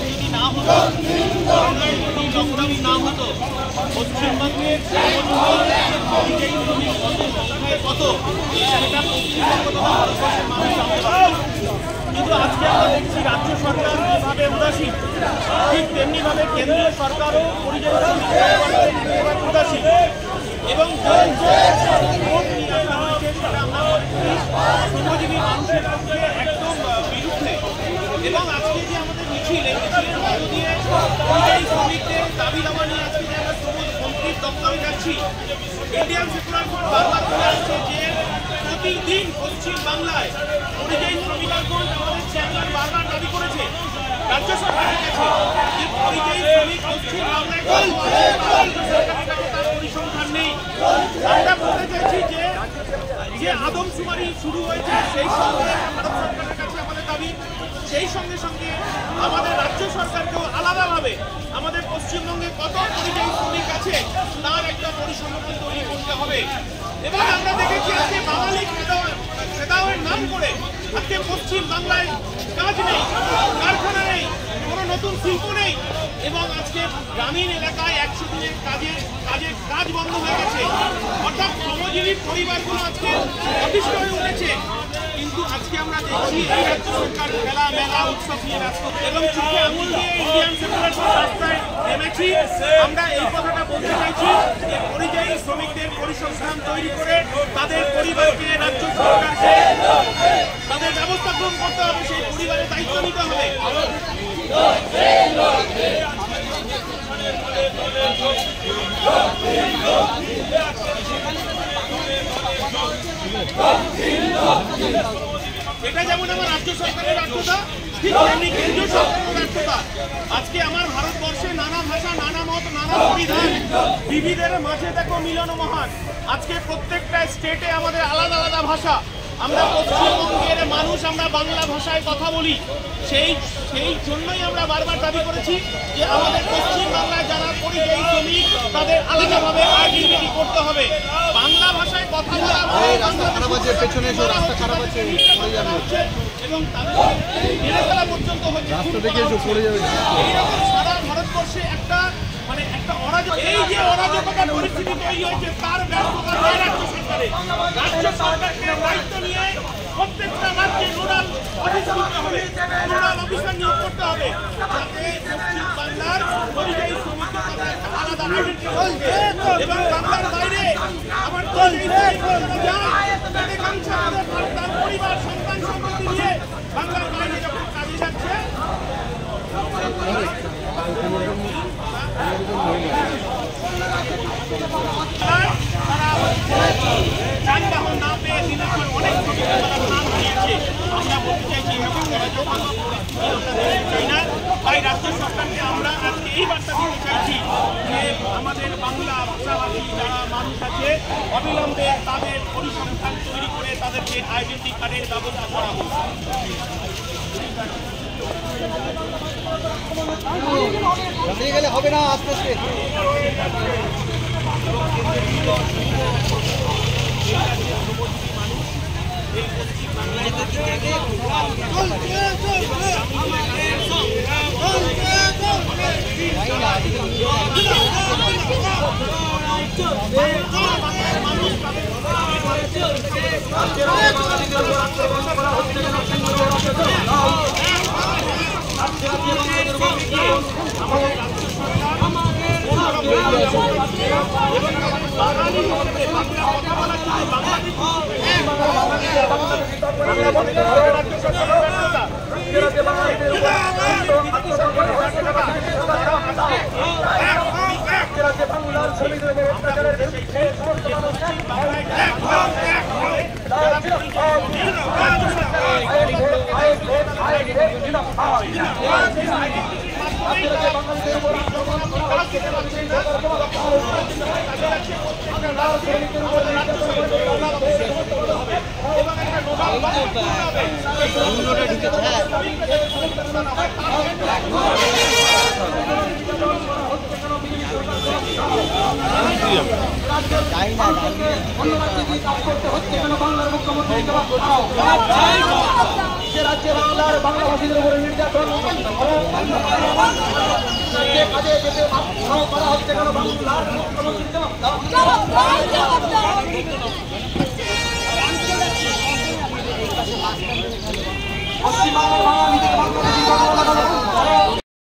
যদি না হতো, লকডাউন না হতো, পশ্চিমবঙ্গের কত সেটা পশ্চিমবঙ্গ ভারতবর্ষের মানুষ জানতে পারে। কিন্তু আজকে আমরা দেখছি রাজ্য সরকার যেভাবে উদাসীন, ঠিক তেমনিভাবে কেন্দ্রীয় সরকারও পরিযায়ী শ্রমিকদের উদাসীন এবং শ্রমজীবী মানুষের পক্ষে একদম বিরুদ্ধে। এবং আজকে যে আমাদের মিছিল, এই মিছিলের মধ্য দিয়ে পরিযায়ী শ্রমিকদের দাবি দাবা নিয়ে আজকে যে আমরা শ্রম মন্ত্রীর দপ্তরে যাচ্ছি, ইন্ডিয়ান সেকুলার ফ্রন্ট বারবার বলে আসছে যে প্রতিদিন পশ্চিম বাংলায় পরিযায়ী শ্রমিকগণ আমাদের চেয়ারম্যান বারবার দাবি করেছে রাজ্য সরকারের কাছে যে পরিযায়ী শ্রমিক পশ্চিম বাংলায় তার পরিসংখ্যান নেই। আমরা বলতে চাইছি যে আদমশুমারি শুরু হয়েছে সেই সঙ্গে ভারত সরকারের কাছে আমাদের দাবি, সেই সঙ্গে সঙ্গে আমাদের রাজ্য সরকারকেও আলাদাভাবে আমাদের পশ্চিমবঙ্গে কত পরিযায়ী শ্রমিক আছে তার একটা পরিসংখ্যান তৈরি করতে হবে। এবং আমরা দেখেছি আজকে বাঙালি খেদাওয়ের নাম করে আজকে পশ্চিম বাংলায় কাজ নেই, কারখানা নেই, কোনো নতুন শিল্প নেই এবং আজকে গ্রামীণ এলাকায় 100 দিনের কাজ বন্ধ হয়ে গেছে। অর্থাৎ শ্রমজীবী পরিবারগুলো আজকে অতিষ্ঠ হয়ে উঠেছে। কিন্তু আজকে আমরা দেখছি এই রাজ্য সরকার খেলা মেলা উৎসব নিয়ে ব্যস্ত এবং চোখে আঙুল দিয়ে ইন্ডিয়ান সেকুলার রাস্তায় নেমেছি। আমরা এই কথাটা বলতে চাইছি যে পরিযায়ী শ্রমিকদের পরিসংখ্যান তৈরি করে তাদের পরিবারকে রাজ্য সরকারকে তাদের ব্যবস্থা গ্রহণ করতে হবে, সেই পরিবারের দায়িত্ব নিতে হবে। এটা যেমন আমার রাজ্য সরকারের ব্যর্থতা, ঠিক তেমনি কেন্দ্রীয় সরকারের ব্যর্থতা। আজকে আমার ভারতবর্ষে নানা ভাষা, নানা মত, নানা পরিধান, বিবিধের মাঝে দেখো মিলন মহান। আজকে প্রত্যেকটা স্টেটে আমাদের আলাদা আলাদা ভাষা। আমরা পশ্চিমবঙ্গের মানুষ, আমরা বাংলা ভাষায় কথা বলি। সেই জন্যই আমরা বারবার দাবি করেছি যে আমাদের পশ্চিম বাংলায় যারা পরিযায়ী শ্রমিক তাদের আলাদাভাবে আইডেন্টিটি করতে হবে। বাংলা ভাষায় কথা বলা এবং তাদের পর্যন্ত হচ্ছে এইরকম সারা ভারতবর্ষে একটা অরাজক, এই যে অরাজকতার পরিস্থিতি তৈরি হয়েছে তার ব্যর্থতা রাজ্য সরকারের। রাজ্য সরকারকে দায়িত্ব নিয়ে প্রত্যেকটা রাজ্যে নোডাল অফিসার নিতে হবে, নোডাল অফিসার নিয়োগ করতে হবে যাতে পশ্চিম বাংলার পরিযায়ী শ্রমিকদের একটা আলাদা আইডেন্টিটি থাকে এবং বাংলার বাইরে আমার তার পরিবার সন্তান সন্ততি নিয়ে বাংলার বাইরে যখন কাজে যাচ্ছে যানবাহন না পেয়ে দিনের পর অনেক শ্রমিক তারা প্রাণ হারিয়েছে। আমরা বলতে চাইছি এরকম চাই না। তাই রাজ্য সরকারকে আমরা আজকে এই বার্তা দিতে চাইছি যে আমাদের বাংলা ভাষাভাষী যারা মানুষ আছে অবিলম্বে তাদের পরিসংখ্যান তৈরি করে তাদেরকে আইডেন্টি কার্ডের ব্যবস্থা করা হোক। গেলে হবে না, আস্তে আস্তে হচ্ছে বাংলার বাংলাভাষীদের উপরে নির্যাতন, কাজে যেতে করা হচ্ছে কেন বাংলার মুখ্যমন্ত্রী পশ্চিমবাংলার বাঙালি থেকে বাংলাদেশ